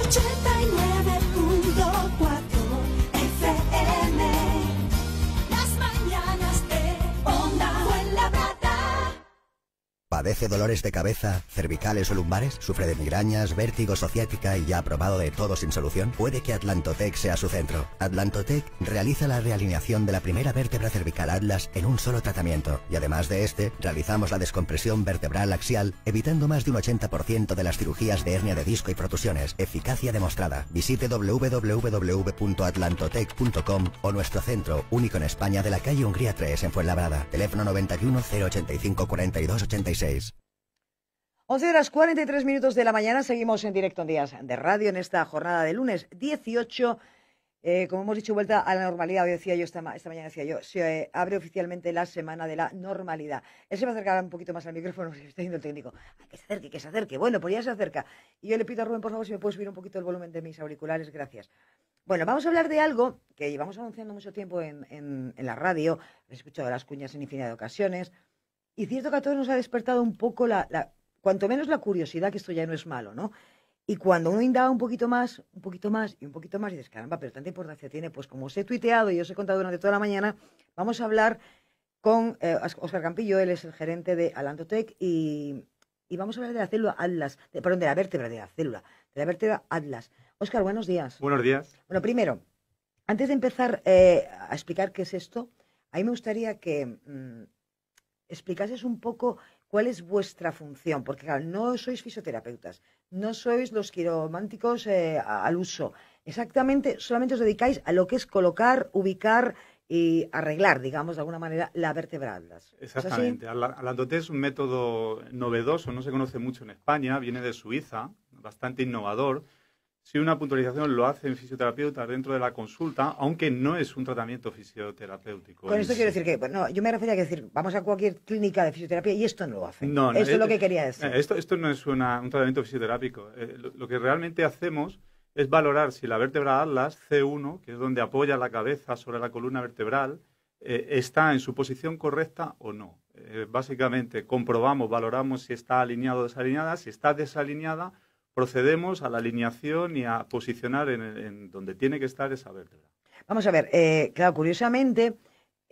89.4 FM. Las mañanas de Onda Fuenlabrada. ¿Padece dolores de cabeza, cervicales o lumbares? ¿Sufre de migrañas, vértigo, ciática y ya ha probado de todo sin solución? Puede que Atlantotec sea su centro. Atlantotec realiza la realineación de la primera vértebra cervical Atlas en un solo tratamiento. Y además de realizamos la descompresión vertebral axial, evitando más de un 80% de las cirugías de hernia de disco y protusiones. Eficacia demostrada. Visite www.atlantotec.com o nuestro centro, único en España, de la calle Hungría 3 en Fuenlabrada. Teléfono 91 085 42 86. 11:43 de la mañana, seguimos en directo en Días de Radio en esta jornada de lunes 18. Como hemos dicho, vuelta a la normalidad. Hoy decía yo, esta mañana decía yo, se abre oficialmente la semana de la normalidad. Él se va a acercar un poquito más al micrófono, que está diciendo el técnico. Ay, que se acerque. Bueno, pues ya se acerca. Y yo le pido a Rubén, por favor, si me puede subir un poquito el volumen de mis auriculares. Gracias. Bueno, vamos a hablar de algo que llevamos anunciando mucho tiempo en la radio. He escuchado las cuñas en infinidad de ocasiones. Y cierto que a todos nos ha despertado un poco cuanto menos la curiosidad, que esto ya no es malo, ¿no? Y cuando uno indaga un poquito más, y dices, caramba, pero tanta importancia tiene, pues como os he tuiteado y os he contado durante toda la mañana, vamos a hablar con Óscar Campillo. Él es el gerente de Atlantotec y vamos a hablar de la célula Atlas, de la vértebra de la célula, de la vértebra Atlas. Óscar, buenos días. Buenos días. Bueno, primero, antes de empezar a explicar qué es esto, a mí me gustaría que explicases un poco cuál es vuestra función, porque claro, no sois fisioterapeutas, no sois los quirománticos al uso. Exactamente, solamente os dedicáis a lo que es colocar, ubicar y arreglar, digamos, de alguna manera, la vértebra Atlas. Exactamente. Atlantotec es un método novedoso, no se conoce mucho en España, viene de Suiza, bastante innovador. Sí, una puntualización lo hacen fisioterapeutas dentro de la consulta, aunque no es un tratamiento fisioterapéutico. Con esto quiero decir que, no, yo me refería a decir, vamos a cualquier clínica de fisioterapia y esto no lo hacen. No, esto es lo que quería decir. Esto no es un tratamiento fisioterápico. Lo que realmente hacemos es valorar si la vértebra Atlas C1, que es donde apoya la cabeza sobre la columna vertebral, está en su posición correcta o no. Básicamente comprobamos, valoramos si está alineada o desalineada. Si está desalineada, procedemos a la alineación y a posicionar en donde tiene que estar esa vértebra. Vamos a ver, claro, curiosamente,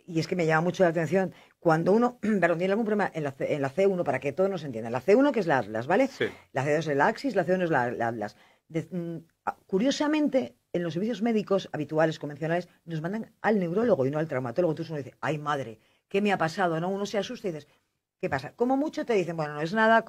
y es que me llama mucho la atención, cuando uno, perdón, tiene algún problema en la C1, para que todos nos entiendan, la C1 que es la Atlas, ¿vale? Sí. La C2 es la Axis, la C1 es la Atlas. Curiosamente, en los servicios médicos habituales, convencionales, nos mandan al neurólogo y no al traumatólogo. Entonces uno dice, ay madre, ¿qué me ha pasado? ¿No? Uno se asusta y dices, ¿qué pasa? Como mucho te dicen, bueno, no es nada,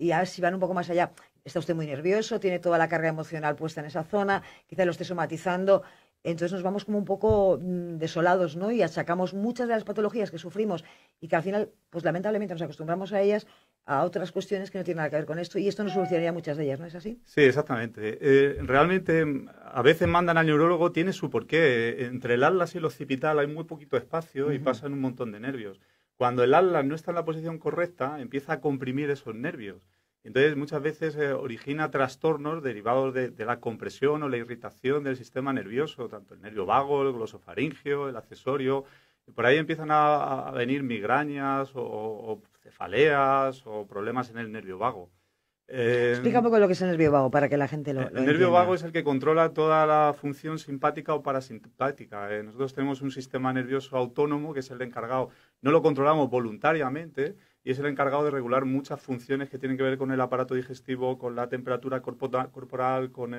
y a ver si van un poco más allá. Está usted muy nervioso, tiene toda la carga emocional puesta en esa zona, quizá lo esté somatizando. Entonces nos vamos como un poco desolados, ¿no? Y achacamos muchas de las patologías que sufrimos y que al final, pues lamentablemente nos acostumbramos a ellas, a otras cuestiones que no tienen nada que ver con esto, y esto nos solucionaría muchas de ellas, ¿no es así? Sí, exactamente. Realmente a veces mandan al neurólogo, tiene su porqué. Entre el atlas y el occipital hay muy poquito espacio y pasan un montón de nervios. Cuando el atlas no está en la posición correcta, empieza a comprimir esos nervios. Entonces, muchas veces origina trastornos derivados de la compresión o la irritación del sistema nervioso, tanto el nervio vago, el glosofaringeo, el accesorio. Y por ahí empiezan a venir migrañas o cefaleas o problemas en el nervio vago. Explica un poco lo que es el nervio vago para que la gente lo entienda. El nervio vago es el que controla toda la función simpática o parasimpática. Nosotros tenemos un sistema nervioso autónomo que es el encargado, no lo controlamos voluntariamente, y es el encargado de regular muchas funciones que tienen que ver con el aparato digestivo, con la temperatura corporal, con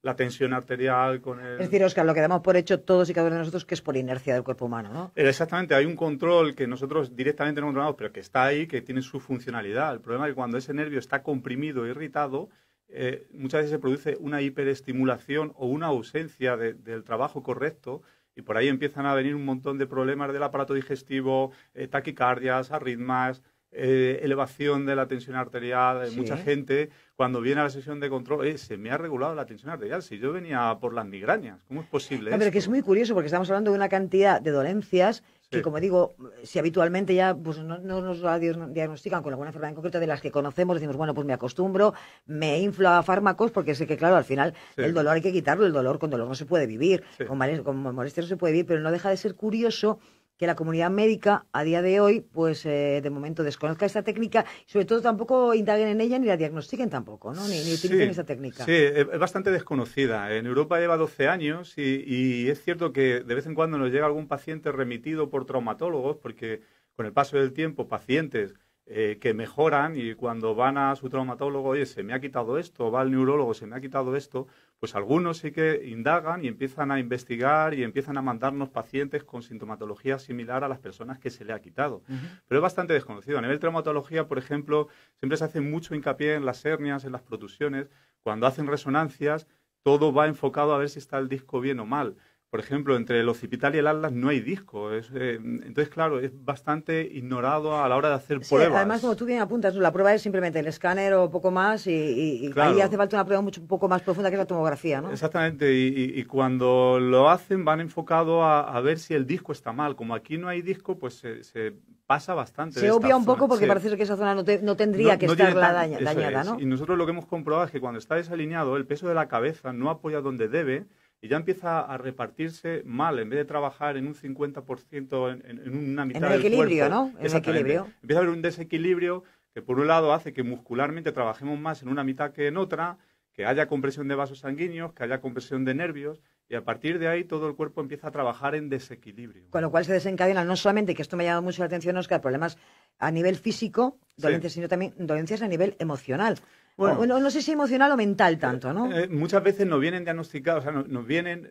la tensión arterial, con el... Es decir, Óscar, lo que damos por hecho todos y cada uno de nosotros, que es por inercia del cuerpo humano, ¿no? Exactamente, hay un control que nosotros directamente no controlamos, pero que está ahí, que tiene su funcionalidad. El problema es que cuando ese nervio está comprimido, irritado, muchas veces se produce una hiperestimulación o una ausencia del trabajo correcto, y por ahí empiezan a venir un montón de problemas del aparato digestivo, taquicardias, arritmias, elevación de la tensión arterial. Sí. Mucha gente, cuando viene a la sesión de control, se me ha regulado la tensión arterial. Si yo venía por las migrañas, ¿cómo es posible No, pero que es muy curioso, porque estamos hablando de una cantidad de dolencias que, como digo, si habitualmente ya pues no nos diagnostican con alguna enfermedad en concreto de las que conocemos, decimos, bueno, pues me acostumbro, me inflo a fármacos, porque sé que, claro, al final el dolor hay que quitarlo, con dolor no se puede vivir, con molestias no se puede vivir, pero no deja de ser curioso que la comunidad médica a día de hoy, pues de momento desconozca esta técnica y sobre todo tampoco indaguen en ella ni la diagnostiquen tampoco, ¿no? Ni utilicen esta técnica. Sí, es bastante desconocida. En Europa lleva 12 años y es cierto que de vez en cuando nos llega algún paciente remitido por traumatólogos porque con el paso del tiempo pacientes que mejoran y cuando van a su traumatólogo, oye, se me ha quitado esto, va al neurólogo, se me ha quitado esto, pues algunos sí que indagan y empiezan a investigar y empiezan a mandarnos pacientes con sintomatología similar a las personas que se le ha quitado. Pero es bastante desconocido. A nivel traumatología, por ejemplo, siempre se hace mucho hincapié en las hernias, en las protusiones. Cuando hacen resonancias, todo va enfocado a ver si está el disco bien o mal. Por ejemplo, entre el occipital y el atlas no hay disco. Entonces, claro, es bastante ignorado a la hora de hacer pruebas. Además, como tú bien apuntas, la prueba es simplemente el escáner o poco más y claro, ahí hace falta una prueba un poco más profunda que es la tomografía, ¿no? Exactamente, y cuando lo hacen van enfocado a ver si el disco está mal. Como aquí no hay disco, pues se pasa bastante. Se obvia un poco porque parece que esa zona no tendría que estar dañada, ¿no? Y nosotros lo que hemos comprobado es que cuando está desalineado, el peso de la cabeza no apoya donde debe y ya empieza a repartirse mal. En vez de trabajar en un 50% en una mitad del cuerpo. En el equilibrio, ¿no? En el equilibrio. Empieza a haber un desequilibrio que por un lado hace que muscularmente trabajemos más en una mitad que en otra, que haya compresión de vasos sanguíneos, que haya compresión de nervios, y a partir de ahí todo el cuerpo empieza a trabajar en desequilibrio. Con lo cual se desencadena no solamente, que esto me llama mucho la atención, Óscar, problemas a nivel físico, dolencias, sino también dolencias a nivel emocional. Bueno, no sé si emocional o mental tanto, ¿no? Muchas veces nos vienen diagnosticados, o sea, nos vienen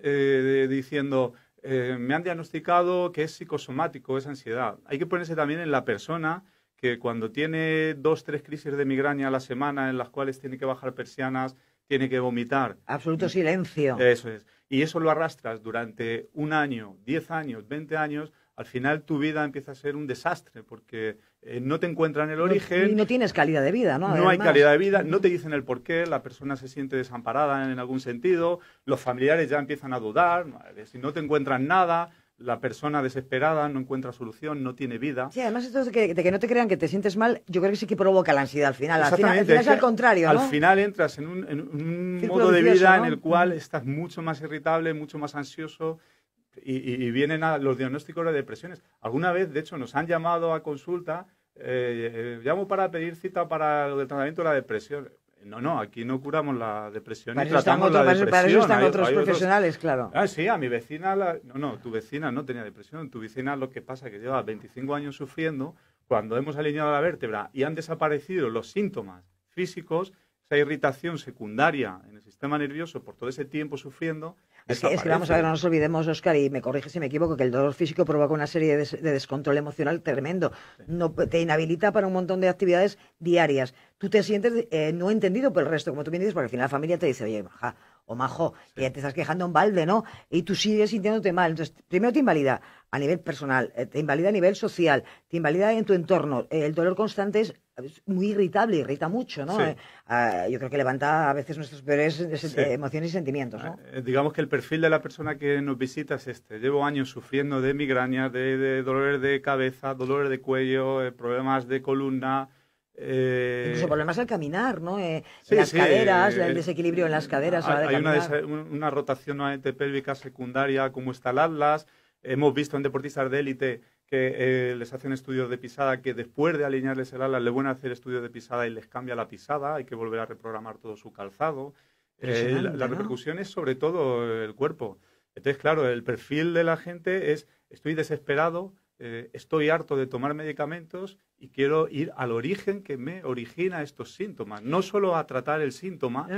diciendo, me han diagnosticado que es psicosomático, es ansiedad. Hay que ponerse también en la persona que cuando tiene 2, 3 crisis de migraña a la semana en las cuales tiene que bajar persianas, tiene que vomitar. Absoluto silencio. Eso es. Y eso lo arrastras durante 1 año, 10 años, 20 años, al final tu vida empieza a ser un desastre porque no te encuentran el origen. Y no tienes calidad de vida, ¿no? No hay calidad de vida, no te dicen el porqué, la persona se siente desamparada en algún sentido, los familiares ya empiezan a dudar, si no te encuentran nada, la persona desesperada no encuentra solución, no tiene vida. Sí, además esto de que no te crean que te sientes mal, yo creo que sí que provoca la ansiedad al final. Al final es al contrario, ¿no? Al final entras en un modo de vida, ¿no?, en el cual estás mucho más irritable, mucho más ansioso y vienen los diagnósticos de depresiones. Alguna vez, de hecho, nos han llamado a consulta, llamo para pedir cita para el tratamiento de la depresión. No, aquí no curamos la depresión ni tratamos la depresión. Para eso están otros profesionales, claro. Sí, a mi vecina, no, tu vecina no tenía depresión. Tu vecina lo que pasa es que lleva 25 años sufriendo. Cuando hemos alineado la vértebra y han desaparecido los síntomas físicos, esa irritación secundaria en el sistema nervioso por todo ese tiempo sufriendo. Es que vamos a ver, no nos olvidemos, Óscar, y me corrige si me equivoco, que el dolor físico provoca una serie de descontrol emocional tremendo. No, te inhabilita para un montón de actividades diarias. Tú te sientes no entendido por el resto, como tú bien dices, porque al final la familia te dice, oye, maja o majo, que te estás quejando en balde, ¿no? Y tú sigues sintiéndote mal. Entonces, primero te invalida a nivel personal, te invalida a nivel social, te invalida en tu entorno. El dolor constante es muy irritable, irrita mucho, ¿no? Sí. Yo creo que levanta a veces nuestras peores emociones y sentimientos, ¿no? Digamos que el perfil de la persona que nos visita es este. Llevo años sufriendo de migrañas, de dolores de cabeza, dolores de cuello, problemas de columna. Incluso problemas al caminar, ¿no? Las caderas, el desequilibrio en las caderas. Hay una rotación nuevamente pélvica secundaria, como está el atlas. Hemos visto en deportistas de élite que les hacen estudios de pisada, que después de alinearles el atlas le vuelven a hacer estudios de pisada y les cambia la pisada. Hay que volver a reprogramar todo su calzado. La repercusión es sobre todo el cuerpo. Entonces, claro, el perfil de la gente es: estoy desesperado, estoy harto de tomar medicamentos y quiero ir al origen que me origina estos síntomas. No solo a tratar el síntoma.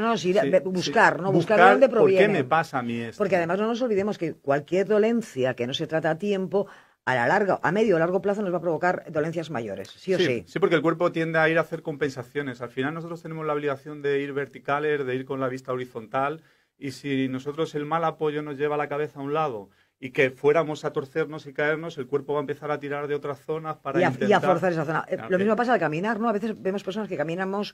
Buscar dónde proviene. ¿Por qué me pasa a mí esto? Porque además no nos olvidemos que cualquier dolencia que no se trata a tiempo, a medio o largo plazo nos va a provocar dolencias mayores, sí o sí. Sí, porque el cuerpo tiende a ir a hacer compensaciones. Al final nosotros tenemos la obligación de ir verticales, de ir con la vista horizontal, y si nosotros el mal apoyo nos lleva la cabeza a un lado y que fuéramos a torcernos y caernos, el cuerpo va a empezar a tirar de otras zonas para intentar... Y a forzar esa zona. Lo mismo pasa al caminar, ¿no? A veces vemos personas que caminamos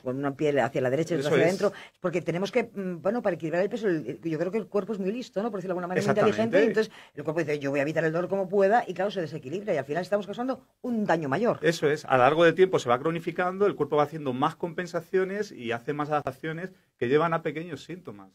con una piel hacia la derecha y otra hacia adentro, porque tenemos que, para equilibrar el peso, yo creo que el cuerpo es muy listo, ¿no? Por decirlo de alguna manera, muy inteligente, y entonces el cuerpo dice, yo voy a evitar el dolor como pueda, y claro, se desequilibra, y al final estamos causando un daño mayor. Eso es, a lo largo del tiempo se va cronificando, el cuerpo va haciendo más compensaciones y hace más adaptaciones que llevan a pequeños síntomas.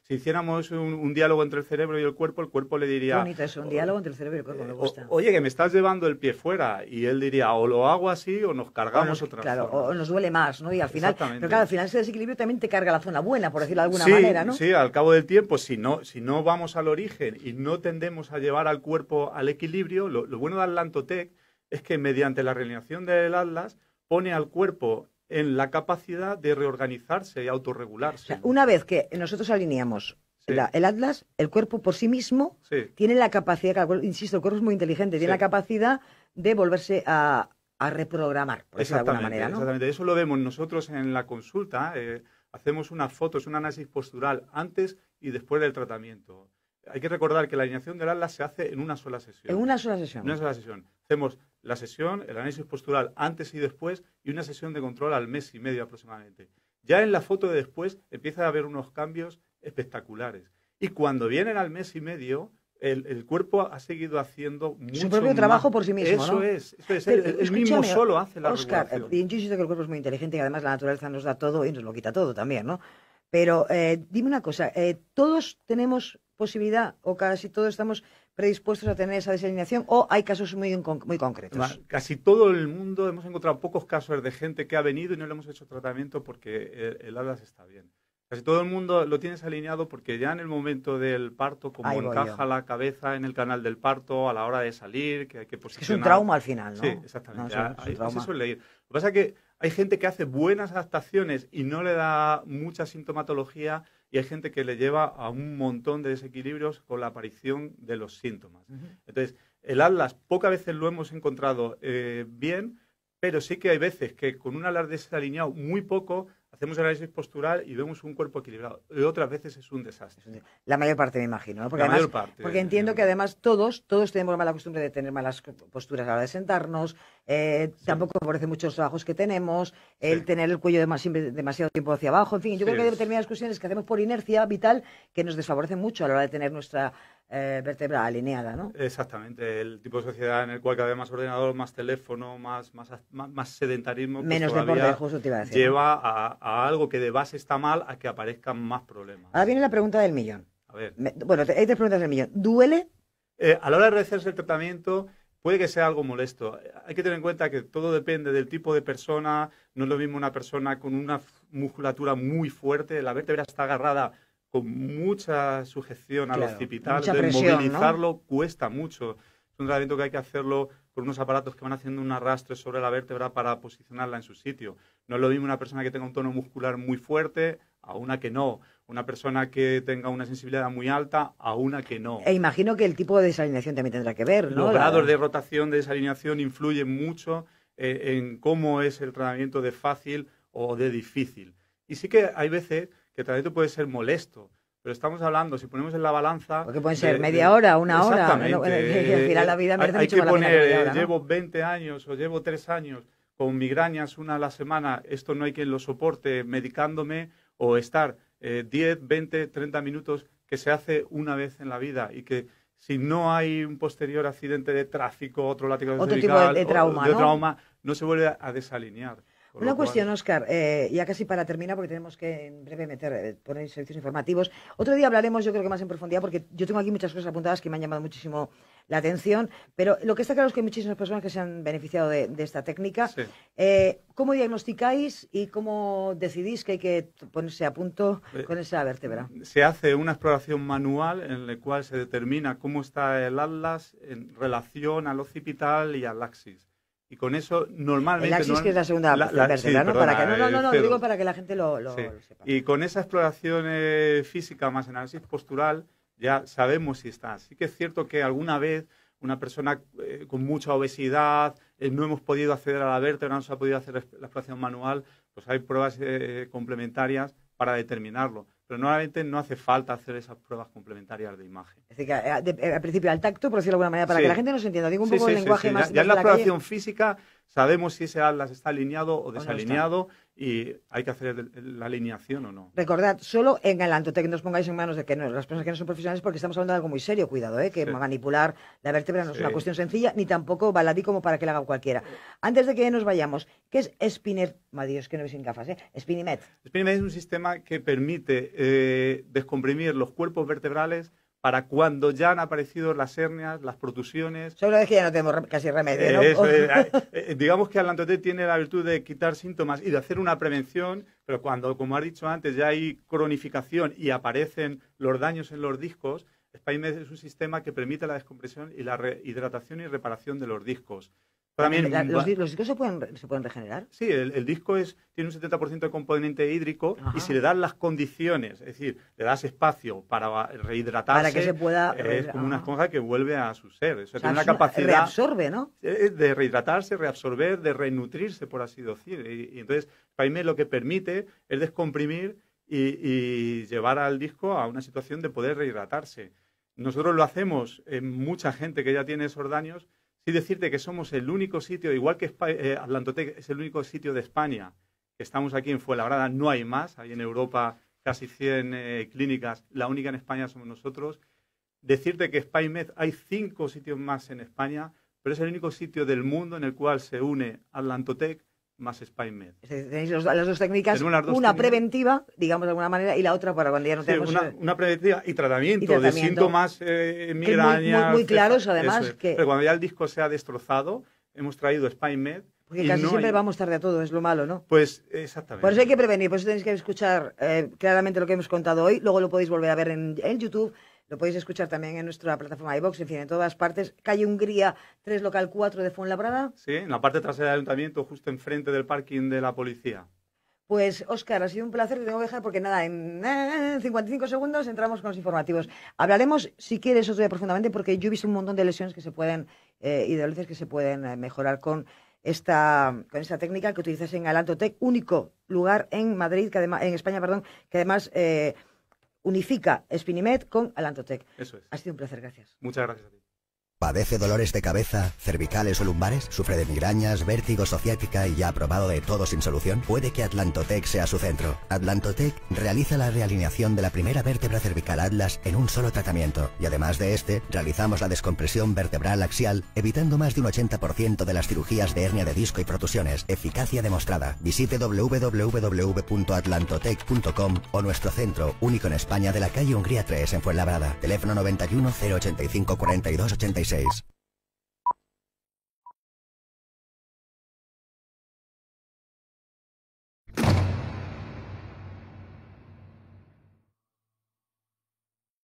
Si hiciéramos un diálogo entre el cerebro y el cuerpo le diría... Bonito eso, un diálogo entre el cerebro y el cuerpo, me gusta. Oye, que me estás llevando el pie fuera. Y él diría, o lo hago así o nos cargamos otra Claro, forma. o nos duele más, ¿no? Y al final, pero claro, al final ese desequilibrio también te carga la zona buena, por decirlo de alguna manera, ¿no? Sí, al cabo del tiempo, si no vamos al origen y no tendemos a llevar al cuerpo al equilibrio, lo bueno de Atlantotec es que mediante la realineación del Atlas pone al cuerpo en la capacidad de reorganizarse y autorregularse. O sea, una vez que nosotros alineamos el Atlas, el cuerpo por sí mismo tiene la capacidad, insisto, el cuerpo es muy inteligente, tiene la capacidad de volverse a reprogramar, por decirlo de alguna manera, ¿no? Exactamente, eso lo vemos nosotros en la consulta, hacemos unas fotos, un análisis postural antes y después del tratamiento. Hay que recordar que la alineación del Atlas se hace en una sola sesión. En una sola sesión. En una sola sesión. Hacemos la sesión, el análisis postural antes y después y una sesión de control al mes y medio aproximadamente. Ya en la foto de después empieza a haber unos cambios espectaculares. Y cuando vienen al mes y medio, el cuerpo ha seguido haciendo mucho su propio trabajo por sí mismo, eso ¿no? Es. Pero, el mismo solo hace la Óscar, regulación. yo insisto que el cuerpo es muy inteligente y además la naturaleza nos da todo y nos lo quita todo también, ¿no? Pero dime una cosa, ¿todos tenemos posibilidad o casi todos estamos predispuestos a tener esa desalineación o hay casos muy concretos? Casi todo el mundo, hemos encontrado pocos casos de gente que ha venido y no le hemos hecho tratamiento porque el Atlas está bien. Casi todo el mundo lo tienes alineado porque ya en el momento del parto, como encaja la cabeza en el canal del parto, a la hora de salir, que hay que posicionar... Es un trauma al final, ¿no? Sí, exactamente. No, Ahí se suele ir. Lo que pasa es que hay gente que hace buenas adaptaciones y no le da mucha sintomatología y hay gente que le lleva a un montón de desequilibrios con la aparición de los síntomas. Entonces, el Atlas pocas veces lo hemos encontrado bien, pero sí que hay veces que con un Atlas desalineado muy poco hacemos el análisis postural y vemos un cuerpo equilibrado. Y otras veces es un desastre. La mayor parte, me imagino, ¿no? Porque la además, mayor parte. Porque entiendo que además todos tenemos mala costumbre de tener malas posturas a la hora de sentarnos. Tampoco favorece mucho los trabajos que tenemos, el tener el cuello siempre demasiado tiempo hacia abajo. En fin, yo creo que hay determinadas cuestiones que hacemos por inercia vital que nos desfavorecen mucho a la hora de tener nuestra vértebra alineada, ¿no? Exactamente. El tipo de sociedad en el cual cada vez más ordenador, más teléfono, más sedentarismo, menos pues deporte, justo te iba a decir, lleva a algo que de base está mal a que aparezcan más problemas. Ahora viene la pregunta del millón. A ver. Bueno, hay tres preguntas del millón. ¿Duele? A la hora de realizarse el tratamiento puede que sea algo molesto. Hay que tener en cuenta que todo depende del tipo de persona. No es lo mismo una persona con una musculatura muy fuerte. La vértebra está agarrada con mucha sujeción al occipital. Mucha presión, movilizarlo cuesta mucho. Es un tratamiento que hay que hacerlo con unos aparatos que van haciendo un arrastre sobre la vértebra para posicionarla en su sitio. No es lo mismo una persona que tenga un tono muscular muy fuerte a una que no. Una persona que tenga una sensibilidad muy alta a una que no. E imagino que el tipo de desalineación también tendrá que ver, ¿no? Los grados de rotación de desalineación influyen mucho en cómo es el tratamiento de fácil o de difícil. Y sí que hay veces que el tratamiento puede ser molesto. Pero estamos hablando, si ponemos en la balanza... Porque pueden ser media hora, una hora. Exactamente. Al final la vida merece hay mucho que más la pena poner, media hora, ¿no? llevo 20 años o llevo 3 años con migrañas una a la semana, esto no hay quien lo soporte medicándome, o estar 10, 20, 30 minutos que se hace una vez en la vida y que si no hay un posterior accidente de tráfico, otro látigo tipo de trauma, no se vuelve a desalinear. Una cuestión, Óscar, ya casi para terminar, porque tenemos que en breve poner servicios informativos. Otro día hablaremos, yo creo que más en profundidad, porque yo tengo aquí muchas cosas apuntadas que me han llamado muchísimo la atención, pero lo que está claro es que hay muchísimas personas que se han beneficiado de esta técnica. Sí. ¿Cómo diagnosticáis y cómo decidís que hay que ponerse a punto con esa vértebra? Se hace una exploración manual en la cual se determina cómo está el atlas en relación al occipital y al axis. Y con eso normalmente... El axis, que es la segunda vértebra, sí, ¿no? Perdona, lo digo para que la gente lo sepa. Y con esa exploración física más análisis postural ya sabemos si está. Sí que es cierto que alguna vez una persona con mucha obesidad, no hemos podido acceder a la vértebra, no se ha podido hacer la exploración manual, pues hay pruebas complementarias para determinarlo. Pero normalmente no hace falta hacer esas pruebas complementarias de imagen. Es decir, que al principio al tacto, por decirlo de alguna manera, para que la gente nos entienda. Digo un poco el lenguaje más... Ya en la exploración física sabemos si ese atlas está alineado o no desalineado y hay que hacer la alineación o no. Recordad, solo en el Atlantotec no os pongáis en manos de que no, las personas que no son profesionales, porque estamos hablando de algo muy serio, cuidado, que manipular la vértebra no es una cuestión sencilla, ni tampoco baladí como para que la haga cualquiera. Antes de que nos vayamos, ¿qué es Spinet? Dios, que no veis sin gafas, Spinimet. Spinimet es un sistema que permite descomprimir los cuerpos vertebrales para cuando ya han aparecido las hernias, las protusiones. Solo es que ya no tenemos casi remedio, ¿no? Digamos que Atlantotec tiene la virtud de quitar síntomas y de hacer una prevención, pero cuando, como has dicho antes, ya hay cronificación y aparecen los daños en los discos, Spinet es un sistema que permite la descompresión y la hidratación y reparación de los discos. También, ¿Los discos se pueden regenerar? Sí, el disco tiene un 70% de componente hídrico. Ajá. Y si le das las condiciones, es decir, le das espacio para rehidratarse, para que se pueda, es como una esponja que vuelve a su ser. O sea, tiene una capacidad... Reabsorbe, ¿no? De rehidratarse, reabsorber, de renutrirse, por así decir. Y entonces, Spinet lo que permite es descomprimir y llevar al disco a una situación de poder rehidratarse. Nosotros lo hacemos en mucha gente que ya tiene esos daños. Sí decirte que somos el único sitio, igual que Atlantotec es el único sitio de España, que estamos aquí en Fuenlabrada, no hay más, hay en Europa casi 100 clínicas, la única en España somos nosotros. Decirte que Spinet hay 5 sitios más en España, pero es el único sitio del mundo en el cual se une Atlantotec más Spinet. Tenéis las dos técnicas, una preventiva, digamos de alguna manera, y la otra para cuando ya no tenemos... Una preventiva y tratamiento de síntomas migrañas... Muy claros, además. Pero cuando ya el disco se ha destrozado, hemos traído Spinet. Porque casi siempre vamos tarde a todo, es lo malo, ¿no? Pues exactamente. Por eso hay que prevenir, por eso tenéis que escuchar claramente lo que hemos contado hoy, luego lo podéis volver a ver en YouTube. Lo podéis escuchar también en nuestra plataforma iVox, en fin, en todas partes. Calle Hungría 3, local 4 de Fuenlabrada. Sí, en la parte trasera del ayuntamiento, justo enfrente del parking de la policía. Pues, Óscar, ha sido un placer, te tengo que dejar porque nada, en 55 segundos entramos con los informativos. Hablaremos, si quieres, otro día profundamente, porque yo he visto un montón de lesiones que se pueden, y dolencias que se pueden mejorar con esta técnica que utilizas en Atlantotec, único lugar en Madrid, en España, que además... unifica Spinimet con Atlantotec. Eso es. Ha sido un placer, gracias. Muchas gracias a ti. ¿Padece dolores de cabeza, cervicales o lumbares? ¿Sufre de migrañas, vértigo o ciática y ya ha probado de todo sin solución? Puede que Atlantotec sea su centro. Atlantotec realiza la realineación de la primera vértebra cervical atlas en un solo tratamiento. Y además de realizamos la descompresión vertebral axial, evitando más de un 80% de las cirugías de hernia de disco y protusiones. Eficacia demostrada. Visite www.atlantotec.com o nuestro centro, único en España, de la calle Hungría 3 en Fuenlabrada. Teléfono 91 085 42 86.